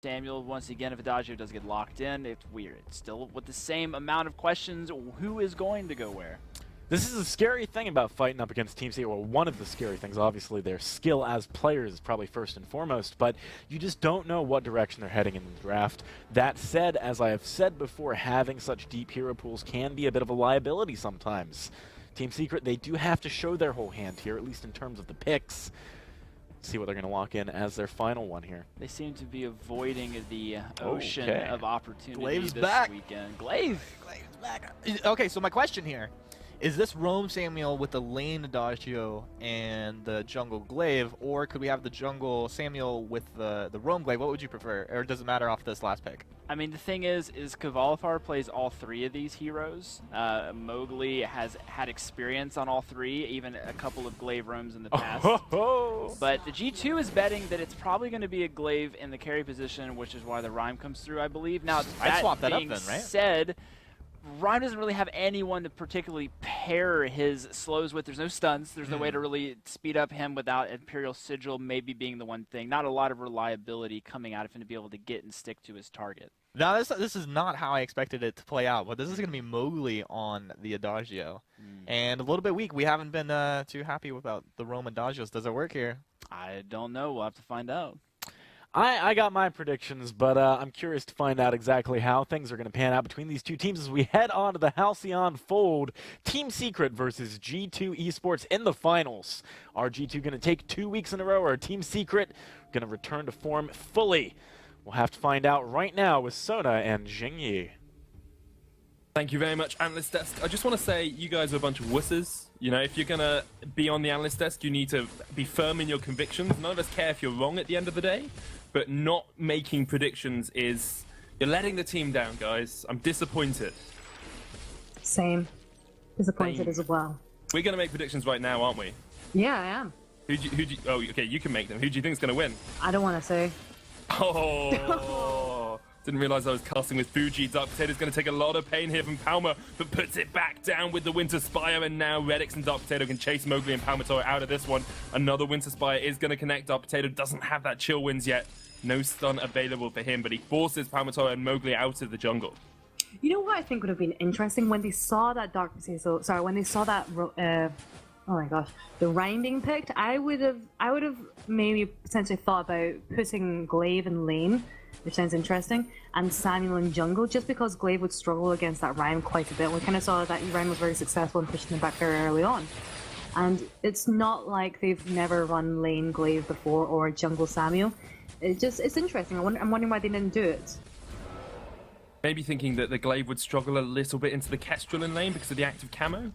Samuel, once again, if Adagio does get locked in, it's weird. It's still with the same amount of questions, who is going to go where? This is a scary thing about fighting up against Team Secret. Well, one of the scary things, obviously, their skill as players is probably first and foremost, but you just don't know what direction they're heading in the draft. That said, as I have said before, having such deep hero pools can be a bit of a liability sometimes. Team Secret, they do have to show their whole hand here, at least in terms of the picks. See what they're going to lock in as their final one here. They seem to be avoiding the ocean of opportunity Glaive's this back. weekend. Glaive's back. Okay, so my question here. Is this Roam Samuel with the lane Adagio and the jungle Glaive, or could we have the jungle Samuel with the Roam Glaive? What would you prefer, or does it matter off this last pick? I mean, the thing is Kvalifar plays all three of these heroes. Mowgli has had experience on all three, even a couple of Glaive roams in the past. But the G2 is betting that it's probably going to be a Glaive in the carry position, which is why the Rhyme comes through, I believe. Now, I'd swap that up being then, right? said, Rhyme doesn't really have anyone to particularly pair his slows with. There's no stuns. There's no way to really speed up him without Imperial Sigil maybe being the one thing. Not a lot of reliability coming out of him to be able to get and stick to his target. Now, this is not how I expected it to play out, but this is going to be Mowgli on the Adagio. And a little bit weak. We haven't been too happy about the Roam Adagios. Does it work here? I don't know. We'll have to find out. I got my predictions, but I'm curious to find out exactly how things are going to pan out between these two teams as we head on to the Halcyon Fold. Team Secret versus G2 eSports in the finals. Are G2 going to take 2 weeks in a row, or Team Secret going to return to form fully? We'll have to find out right now with Sona and Jingyi. Thank you very much, Analyst Desk. I just want to say you guys are a bunch of wusses. You know, if you're going to be on the Analyst Desk, you need to be firm in your convictions. None of us care if you're wrong at the end of the day, but not making predictions is... You're letting the team down, guys. I'm disappointed. Same. Disappointed as well. We're going to make predictions right now, aren't we? Yeah, I am. Oh, okay, you can make them. Who do you think is going to win? I don't want to say. Oh, didn't realize I was casting with Fuji. Dark Potato's going to take a lot of pain here from Palmer, but puts it back down with the Winter Spire, and now Redix and Dark Potato can chase Mowgli and Palmator out of this one. Another Winter Spire is going to connect. Dark Potato doesn't have that chill winds yet. No stun available for him, but he forces Palmator and Mowgli out of the jungle. You know what I think would have been interesting when they saw that when they saw that oh my gosh, the Rhyme being picked, I would have maybe potentially thought about putting Glaive in lane, which sounds interesting, and Samuel in jungle, just because Glaive would struggle against that Rhyme quite a bit. We kind of saw that Rhyme was very successful in pushing him back very early on. And it's not like they've never run lane Glaive before or jungle Samuel. It's interesting. I'm wondering why they didn't do it. Maybe thinking that the Glaive would struggle a little bit into the Kestrel in lane because of the active camo?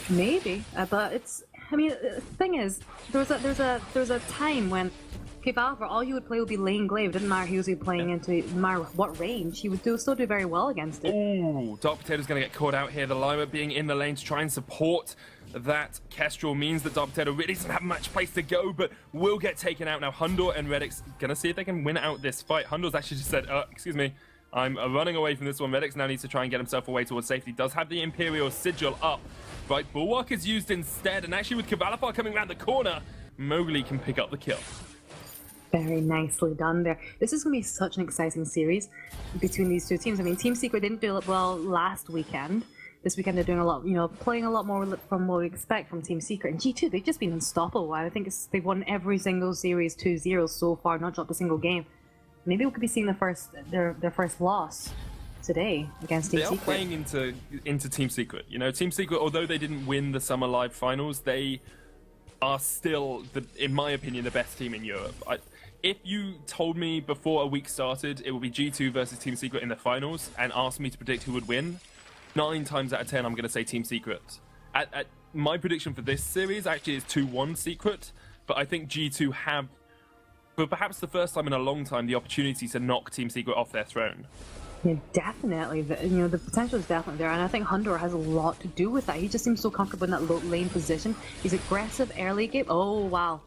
Maybe, but it's. I mean, the thing is, there's a time when Kvalifar, all he would play would be lane Glaive. It didn't matter who he was playing into, no matter what range, he would still do very well against it. Ooh, Dark Potato's going to get caught out here. The Lima being in the lane to try and support that Kestrel means that Dark Potato really doesn't have much place to go, but will get taken out. Now Hundor and Redix going to see if they can win out this fight. Hundor's actually just said, excuse me, I'm running away from this one. Redix now needs to try and get himself away towards safety. Does have the Imperial Sigil up. Right, Bulwark is used instead, and actually with Kvalifar coming around the corner, Mowgli can pick up the kill. Very nicely done there. This is going to be such an exciting series between these two teams. I mean, Team Secret didn't do it well last weekend. This weekend they're doing a lot, playing a lot more from what we expect from Team Secret. And G2, they've just been unstoppable. I think they've won every single series 2-0 so far, not dropped a single game. Maybe we could be seeing their first loss today against Team Secret. They are playing into Team Secret. You know, Team Secret, although they didn't win the Summer Live finals, they are still, in my opinion, the best team in Europe. If you told me before a week started it would be G2 versus Team Secret in the finals and asked me to predict who would win, 9 times out of 10 I'm going to say Team Secret. My prediction for this series actually is 2-1 Secret, but I think G2 have, for perhaps the first time in a long time, the opportunity to knock Team Secret off their throne. Yeah, definitely. The potential is definitely there, and I think Hundor has a lot to do with that. He just seems so comfortable in that low lane position. He's aggressive early game. Oh, wow.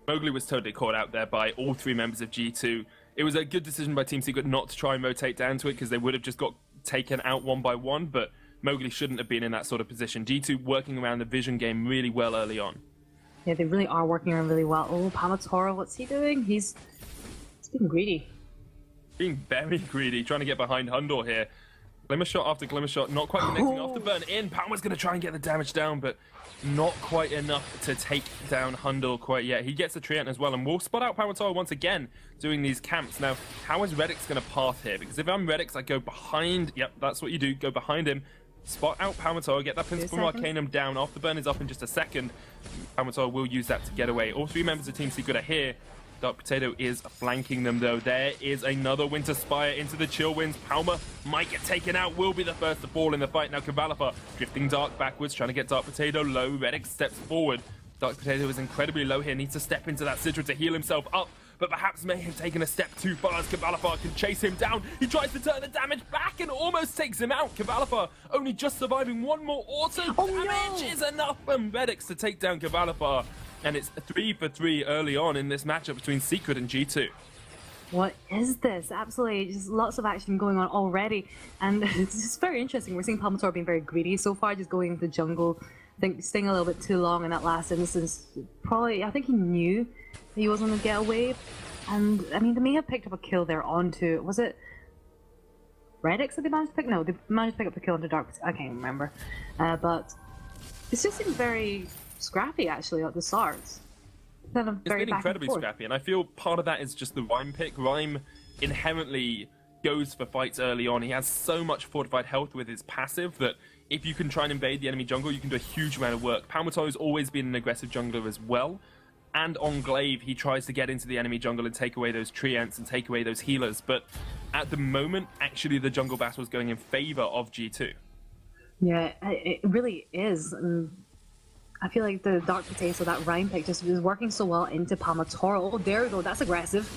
Mowgli was totally caught out there by all 3 members of G2. It was a good decision by Team Secret not to try and rotate down to it because they would have just got taken out one by one, but Mowgli shouldn't have been in that sort of position. G2 working around the vision game really well early on. Yeah, they really are working around really well. Oh, Palmator, what's he doing? He's being greedy. being very greedy, trying to get behind Hundor here. Glimmer shot after glimmer shot, not quite connecting off the burn in. Palmer's going to try and get the damage down, but not quite enough to take down Hundor quite yet. He gets the Treant as well, and we'll spot out Palmer once again doing these camps. Now, how is Redix going to path here? Because if I'm Redix, I go behind. Yep, that's what you do. Go behind him. Spot out Palmer, get that Principal Arcanum down. Off the burn is up in just a second. Palmer will use that to get away. All three members of Team Secret are here. Dark Potato is flanking them, though. There is another Winter Spire into the Chill Winds. Palmer might get taken out, will be the first to fall in the fight. Now, Cavalifer drifting Dark backwards, trying to get Dark Potato low. Redix steps forward. Dark Potato is incredibly low here, needs to step into that Sidra to heal himself up, but perhaps may have taken a step too far as Cavalifer can chase him down. He tries to turn the damage back and almost takes him out. Cavalifer only just surviving one more auto damage is enough from Redix to take down Cavalifer. And it's 3 for 3 early on in this matchup between Secret and G2. What is this? Absolutely, just lots of action going on already. And it's just very interesting. We're seeing Palmator being very greedy so far, just going into the jungle. I think staying a little bit too long in that last instance. Probably, I think he knew that he wasn't going to get away. And, I mean, they may have picked up a kill there onto, was it Redix that they managed to pick? No, they managed to pick up a kill onto Dark. I can't remember. But it's just seems very scrappy, actually, at the start. Kind of very it's been incredibly scrappy, and I feel part of that is just the Rhyme pick. Rhyme inherently goes for fights early on. He has so much fortified health with his passive that if you can try and invade the enemy jungle, you can do a huge amount of work. Palmator has always been an aggressive jungler as well, and on Glaive, he tries to get into the enemy jungle and take away those Treants and take away those healers, but at the moment, actually the jungle battle is going in favor of G2. Yeah, it really is. And I feel like the Dark Potato, that Rhyme pick, just is working so well into Palmator. Oh, there we go. That's aggressive.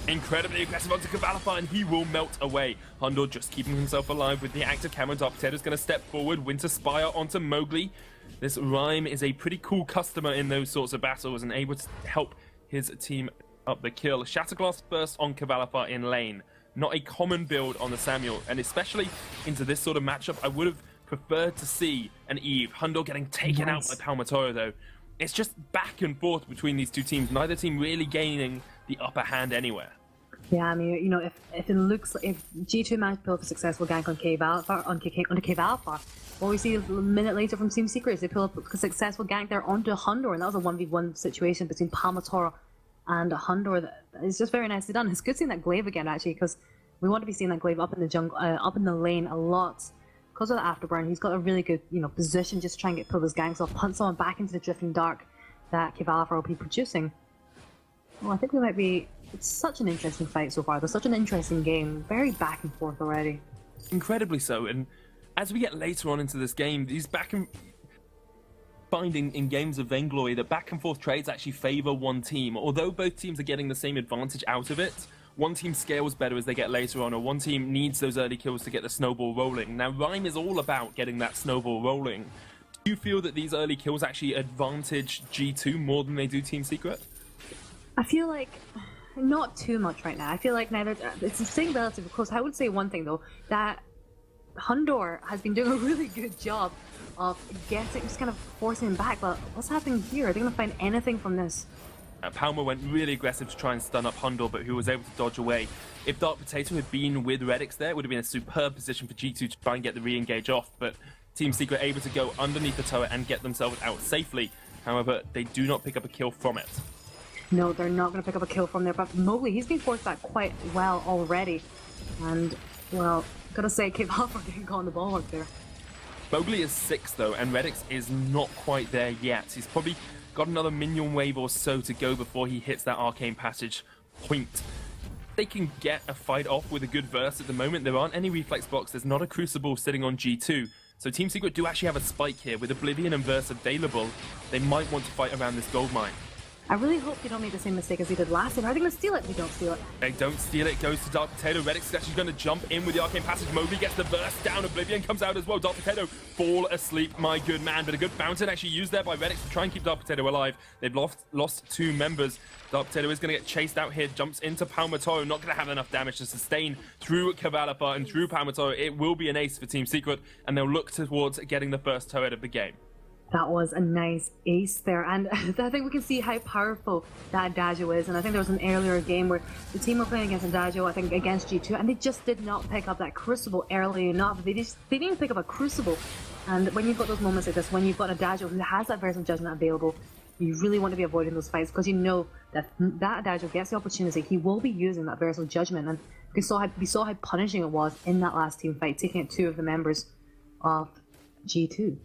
Incredibly aggressive onto Cavalifer, and he will melt away. Hundor just keeping himself alive with the active camera. Dark Potato is going to step forward. Winter Spire onto Mowgli. This Rhyme is a pretty cool customer in those sorts of battles and able to help his team up the kill. Shatterglass first on Cavalifer in lane. Not a common build on the Samuel, and especially into this sort of matchup, I would have preferred to see an Eve. Hundor getting taken out by Palmator, though. It's just back and forth between these two teams. Neither team really gaining the upper hand anywhere. Yeah, I mean, you know, if it looks like if G2 managed to pull off a successful gank on Cave Alpha, onto Cave Alpha, what we see a minute later from Team Secret is they pull up a successful gank there onto Hundor, and that was a 1v1 situation between Palmator and Hundor. It's just very nicely done. It's good seeing that Glaive again, actually, because we want to be seeing that Glaive up in the jungle, up in the lane a lot. Because of the afterburn, he's got a really good, position just to try and pull those ganks off, punt someone back into the drifting dark that Cavalifer will be producing. Well, I think we might be. It's such an interesting fight so far. There's such an interesting game, very back and forth already. Incredibly so, and as we get later on into this game, these back and finding in games of Vainglory that back and forth trades actually favor one team. Although both teams are getting the same advantage out of it, one team scales better as they get later on, or one team needs those early kills to get the snowball rolling. Now, Rhyme is all about getting that snowball rolling. Do you feel that these early kills actually advantage G2 more than they do Team Secret? I feel like not too much right now. I feel like neither. It's staying relatively close. I would say one thing though, that Hundor has been doing a really good job of just kind of forcing him back. But what's happening here? Are they going to find anything from this? Palmer went really aggressive to try and stun up Hundor, but who was able to dodge away. If Dark Potato had been with Redix there, it would have been a superb position for G2 to try and get the re-engage off, but Team Secret able to go underneath the turret and get themselves out safely. However, they do not pick up a kill from it. No, they're not going to pick up a kill from there, but Mowgli, he's been forced back quite well already. And, well, gotta say, Cave Alpha getting caught on the ball there. Mowgli is 6 though, and Redix is not quite there yet. He's probably got another minion wave or so to go before he hits that arcane passage point. They can get a fight off with a good verse at the moment. There aren't any reflex blocks. There's not a crucible sitting on G2. So Team Secret do actually have a spike here. With Oblivion and verse available, they might want to fight around this gold mine. I really hope they don't make the same mistake as they did last time. Are they going to steal it? They don't steal it. They don't steal it. Goes to Dark Potato. Redix is actually going to jump in with the arcane passage. Mowgli gets the burst down. Oblivion comes out as well. Dark Potato fall asleep, my good man. But a good fountain actually used there by Redix to try and keep Dark Potato alive. They've lost 2 members. Dark Potato is going to get chased out here. Jumps into Palmator. Not going to have enough damage to sustain through Cavalifer and through Palmator. It will be an ace for Team Secret, and they'll look towards getting the first turret of the game. That was a nice ace there, and I think we can see how powerful that Adagio is. And I think there was an earlier game where the team were playing against Adagio, I think against G2, and they just did not pick up that Crucible early enough. They didn't pick up a Crucible. And when you've got those moments like this, when you've got Adagio who has that Versal Judgment available, you really want to be avoiding those fights, because you know that Adagio gets the opportunity, he will be using that Versal Judgment, and we saw how punishing it was in that last team fight, taking out 2 of the members of G2.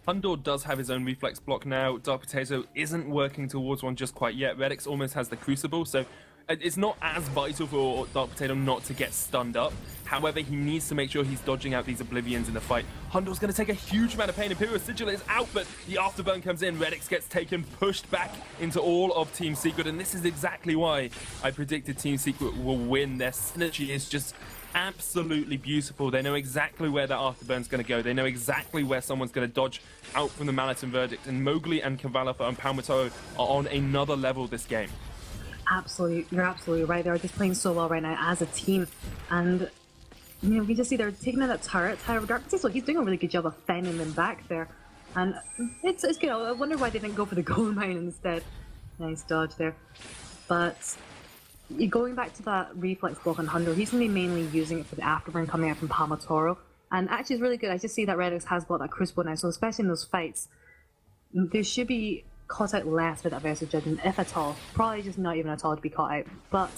Hundor does have his own reflex block now. Dark Potato isn't working towards one just quite yet. Redix almost has the Crucible, so it's not as vital for Dark Potato not to get stunned up. However, he needs to make sure he's dodging out these Oblivions in the fight. Hundor's going to take a huge amount of pain. Imperial Sigil is out, but the Afterburn comes in. Redix gets taken, pushed back into all of Team Secret, and this is exactly why I predicted Team Secret will win. Their synergy is just absolutely beautiful. They know exactly where that Afterburn's going to go. They know exactly where someone's going to dodge out from the Mallet and Verdict, and Mowgli and Kavalafa and Palmetto are on another level this game. Absolutely, you're absolutely right. They're just playing so well right now as a team, and you know, we just see they're taking out that turret. However, Dark Potato, he's doing a really good job of fending them back there, and it's good. I wonder why they didn't go for the gold mine instead. Nice dodge there, but going back to that reflex block on Hundor, he's going to be mainly using it for the afterburn coming out from Palmatoro, and actually it's really good. I just see that Redix has got that Crucible now, so especially in those fights, they should be caught out less with that Versal Judgment, if at all. Probably just not even at all to be caught out. But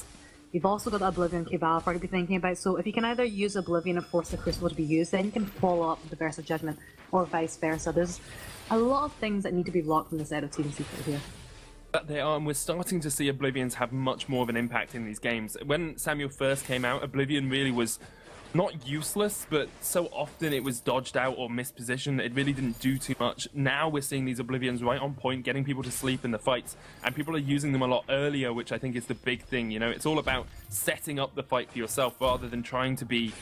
you've also got the Oblivion Cabal to be thinking about, so if you can either use Oblivion and force the Crucible to be used, then you can follow up with the Versal Judgment, or vice versa. There's a lot of things that need to be locked from the side of Team Secret here. They are, and we're starting to see Oblivions have much more of an impact in these games. When Samuel first came out, Oblivion really was not useless, but so often it was dodged out or mispositioned that it really didn't do too much. Now we're seeing these Oblivions right on point, getting people to sleep in the fights, and people are using them a lot earlier, which I think is the big thing. You know, it's all about setting up the fight for yourself rather than trying to be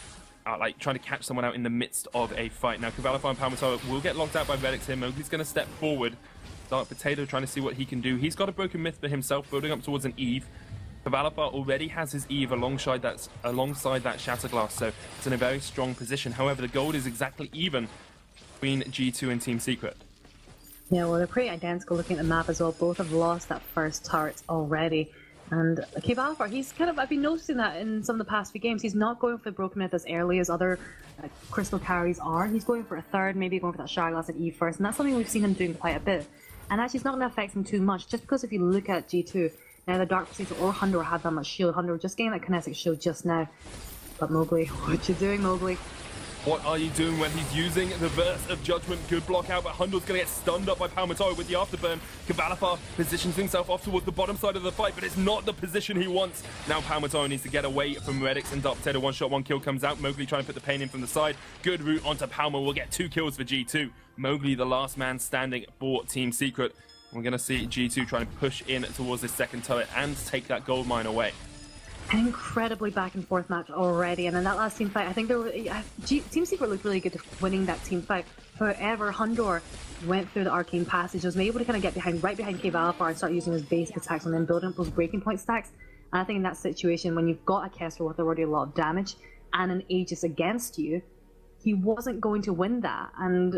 trying to catch someone out in the midst of a fight. Now, Kavalafa and Palmatoro will get locked out by Redix here. Mowgli's going to step forward. Dark Potato trying to see what he can do. He's got a Broken Myth for himself, building up towards an Eve. Kavalafa already has his Eve alongside that Shatterglass, so it's in a very strong position. However, the gold is exactly even between G2 and Team Secret. Yeah, well, they're pretty identical looking at the map as well. Both have lost that first turret already. And Kavalafa, he's kind of, I've been noticing that in some of the past few games, he's not going for the Broken Myth as early as other crystal carries are. He's going for a third, maybe going for that Shatterglass at Eve first, and that's something we've seen him doing quite a bit. And actually, it's not going to affect him too much, just because if you look at G2, neither Dark Potato or Hundor had that much shield. Hundor just getting that kinetic shield just now. But Mowgli, what you doing, Mowgli? What are you doing when he's using the Verse of Judgment? Good block out, but Hundor's going to get stunned up by Palmatoro with the Afterburn. Kavalafa positions himself off towards the bottom side of the fight, but it's not the position he wants. Now Palmatoro needs to get away from Redix, and Dark Potato, one shot, one kill comes out. Mowgli trying to put the pain in from the side. Good route onto Palma, will get 2 kills for G2. Mowgli, the last man standing for Team Secret. We're going to see G2 trying to push in towards this second turret and take that gold mine away. An incredibly back and forth match already, and in that last team fight, I think Team Secret looked really good at winning that team fight. However, Hundor went through the arcane passage, was able to kind of get right behind Kavalafa and start using his basic attacks and then building up those breaking point stacks. And I think in that situation, when you've got a Kessler with already a lot of damage and an Aegis against you, he wasn't going to win that. And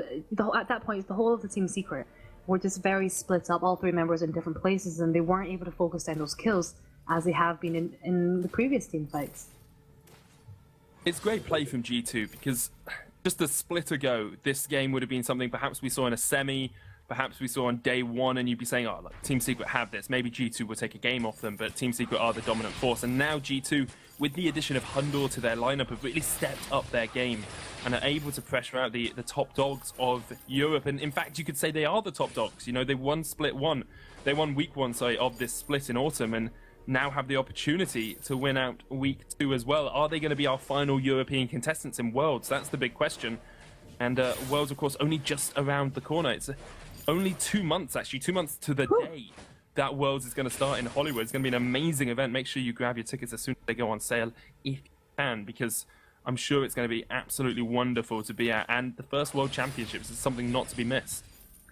at that point, the whole of the Team Secret were just very split up, all 3 members in different places, and they weren't able to focus on those kills as they have been in the previous team fights. It's great play from G2 because just a split ago, this game would have been something perhaps we saw in a semi, perhaps we saw on day 1, and you'd be saying, oh, look, Team Secret have this. Maybe G2 will take a game off them, but Team Secret are the dominant force. And now G2, with the addition of Hundor to their lineup, have really stepped up their game and are able to pressure out the top dogs of Europe. And in fact, you could say they are the top dogs. You know, they won split 1. They won week 1, sorry, of this split in autumn, and now have the opportunity to win out week 2 as well. Are they going to be our final European contestants in Worlds? That's the big question. And Worlds, of course, only just around the corner. It's only 2 months, actually, 2 months to the day that Worlds is going to start in Hollywood. It's going to be an amazing event. Make sure you grab your tickets as soon as they go on sale, if you can, because I'm sure it's going to be absolutely wonderful to be at. And the first World Championships is something not to be missed.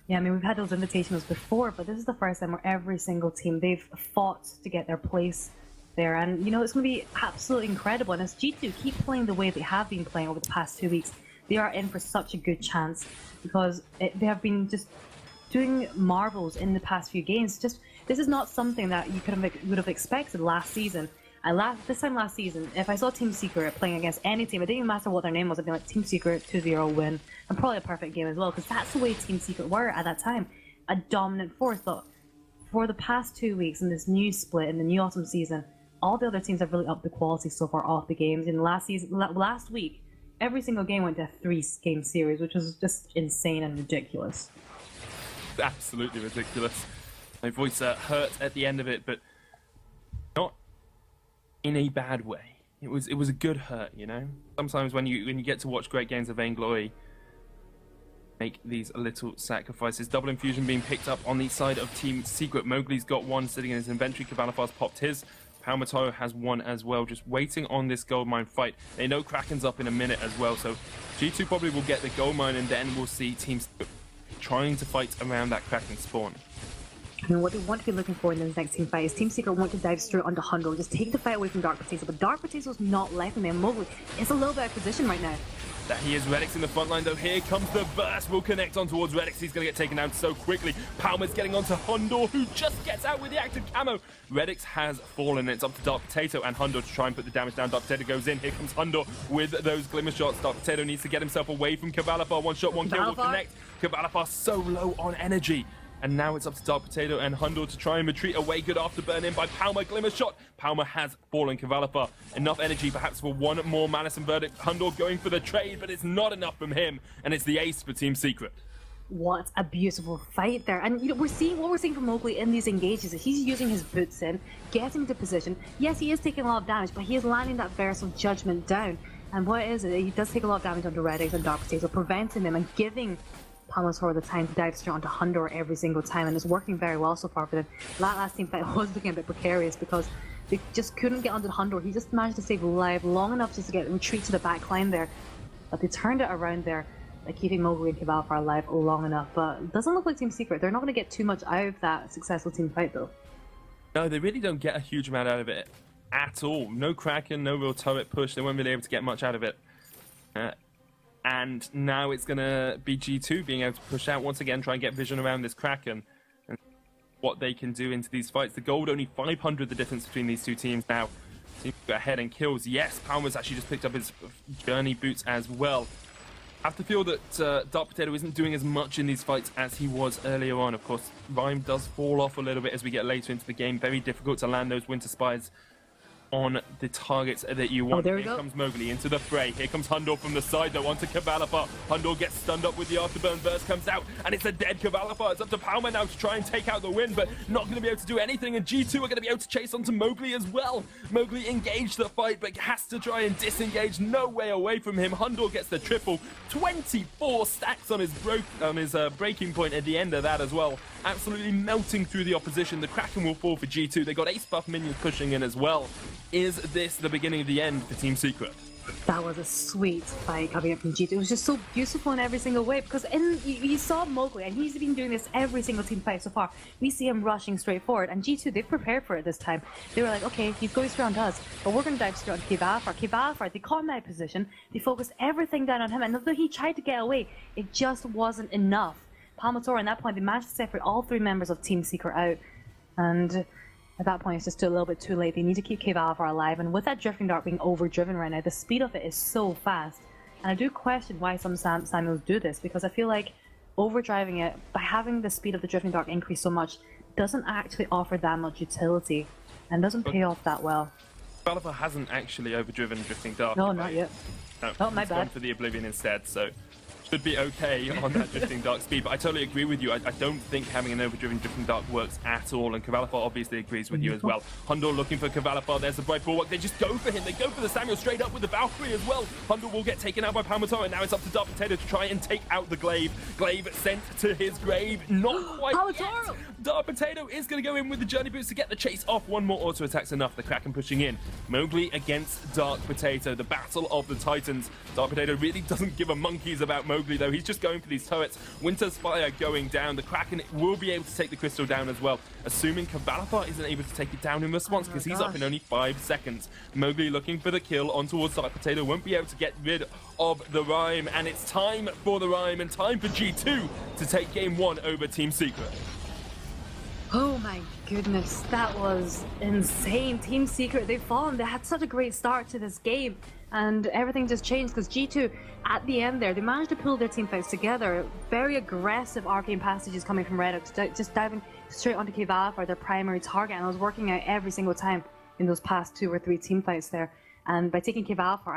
Yeah, I mean, we've had those invitationals before, but this is the first time where every single team, they've fought to get their place there. And, you know, it's going to be absolutely incredible. And as G2 keep playing the way they have been playing over the past 2 weeks, they are in for such a good chance because they have been just doing marvels in the past few games. Just this is not something that you would have expected last season. This time last season, if I saw Team Secret playing against any team, it didn't even matter what their name was, I'd be like, Team Secret 2-0 win, and probably a perfect game as well, because that's the way Team Secret were at that time, a dominant force. But for the past 2 weeks in this new split, in the new autumn season, all the other teams have really upped the quality so far off the games. In last week, every single game went to a 3-game series, which was just insane and ridiculous. Absolutely ridiculous. My voice hurt at the end of it, but not in a bad way. It was a good hurt, you know. Sometimes when you get to watch great games of Vainglory, make these little sacrifices. Double infusion being picked up on the side of Team Secret. Mowgli's got one sitting in his inventory. Kavalafar's popped his. Palmatoro has one as well, just waiting on this gold mine fight. They know Kraken's up in a minute as well, so G2 probably will get the gold mine, and then we'll see Team Secret trying to fight around that Kraken spawn. And what they want to be looking for in this next team fight is Team Secret want to dive straight onto Hundle, just take the fight away from Dark Potato, but Dark Potato's not letting them. Mowgli is a little bit out of position right now. That he is. Redix in the front line though. Here comes the burst. Will connect on towards Redix. He's going to get taken down so quickly. Palmer's getting onto Hundor, who just gets out with the active camo. Redix has fallen. It's up to Dark Potato and Hundor to try and put the damage down. Dark Potato goes in. Here comes Hundor with those glimmer shots. Dark Potato needs to get himself away from Kavalapar. One shot, one kill will connect. Kavalapar so low on energy. And now it's up to Dark Potato and Hundor to try and retreat away. Good afterburn in by Palmer. Glimmer shot. Palmer has fallen. Kavalapar, enough energy perhaps for one more Madison verdict. Hundor going for the trade, but it's not enough from him. And it's the ace for Team Secret. What a beautiful fight there. And you know, we're seeing from Mowgli in these engages is he's using his boots in, getting into position. Yes, he is taking a lot of damage, but he is landing that versatile judgment down. And what is it? He does take a lot of damage onto Redix and Dark Potato, preventing them and giving Palmatoro the time to dive straight onto Hundor every single time, and it's working very well so far for them. That last team fight was looking a bit precarious because they just couldn't get onto Hundor. He just managed to save life long enough just to get retreat to the back line there, but they turned it around there by keeping Mowgli and Kavalapar alive long enough. But it doesn't look like Team Secret. They're not going to get too much out of that successful team fight though. No, they really don't get a huge amount out of it at all. No Kraken, no real turret push. They weren't really able to get much out of it. And now it's going to be G2 being able to push out once again, try and get vision around this Kraken and what they can do into these fights. The gold, only 500 the difference between these two teams now. Team go ahead and kills. Yes, Palmer's actually just picked up his journey boots as well. I have to feel that Dark Potato isn't doing as much in these fights as he was earlier on. Of course, Rhyme does fall off a little bit as we get later into the game. Very difficult to land those Winter Spies on the targets that you want. Here comes Mowgli into the fray. Here comes Hundor from the side though onto Kavalapar. Hundor gets stunned up with the afterburn. Burst comes out and it's a dead Kavalapar. It's up to Palmer now to try and take out the win, but not going to be able to do anything, and G2 are going to be able to chase onto Mowgli as well. Mowgli engaged the fight but has to try and disengage. No way away from him. Hundor gets the triple. 24 stacks on his breaking point at the end of that as well. Absolutely melting through the opposition. The Kraken will fall for G2. They got ace buff minions pushing in as well. Is this the beginning of the end for Team Secret? That was a sweet fight coming up from G2. It was just so beautiful in every single way because you saw Mowgli, and he's been doing this every single team fight so far. We see him rushing straight forward, and G2, they've prepared for it this time. They were like, okay, he's going straight on us, but we're going to dive straight on Kavalapar. Kavalapar, they caught him out of position, they focused everything down on him, and although he tried to get away, it just wasn't enough. Palmatoro, at that point, they managed to separate all three members of Team Secret out, and at that point, it's just a little bit too late. They need to keep Kavalapar alive, and with that Drifting Dart being overdriven right now, the speed of it is so fast. And I do question why some Samuels do this, because I feel like overdriving it, by having the speed of the Drifting Dart increase so much, doesn't actually offer that much utility, and doesn't pay off that well. Kavalapar hasn't actually overdriven Drifting Dart. No, not yet. No, oh, my he's bad. gone for the Oblivion instead, so should be okay on that Drifting Dark speed, but I totally agree with you. I don't think having an overdriven Drifting Dark works at all, and Kavalapar obviously agrees with you as well. Hundor looking for Kavalapar. There's the bright bulwark. They just go for him. They go for the Samuel straight up with the Valkyrie as well. Hundor will get taken out by Palmatoro, and now it's up to Dark Potato to try and take out the Glaive. Glaive sent to his grave. Not quite yet. Dark Potato is going to go in with the Journey Boots to get the chase off. One more auto attack's enough. The Kraken pushing in. Mowgli against Dark Potato. The battle of the Titans. Dark Potato really doesn't give a monkeys about Mowgli Mowgli, though. He's just going for these turrets. Winter Spire going down. The Kraken will be able to take the crystal down as well, assuming Cavalifar isn't able to take it down in response, because he's up in only 5 seconds. Mowgli looking for the kill on towards Dark Potato, won't be able to get rid of the Rhyme, and it's time for the Rhyme and time for G2 to take game 1 over Team Secret. Oh my goodness, that was insane. Team Secret, they've fallen. They had such a great start to this game, and everything just changed because G2, at the end there, they managed to pull their team fights together. Very aggressive arcane passages coming from Red Oaks, just diving straight onto Cavalifar, their primary target, and it was working out every single time in those past 2 or 3 team fights there. And by taking Cavalifar,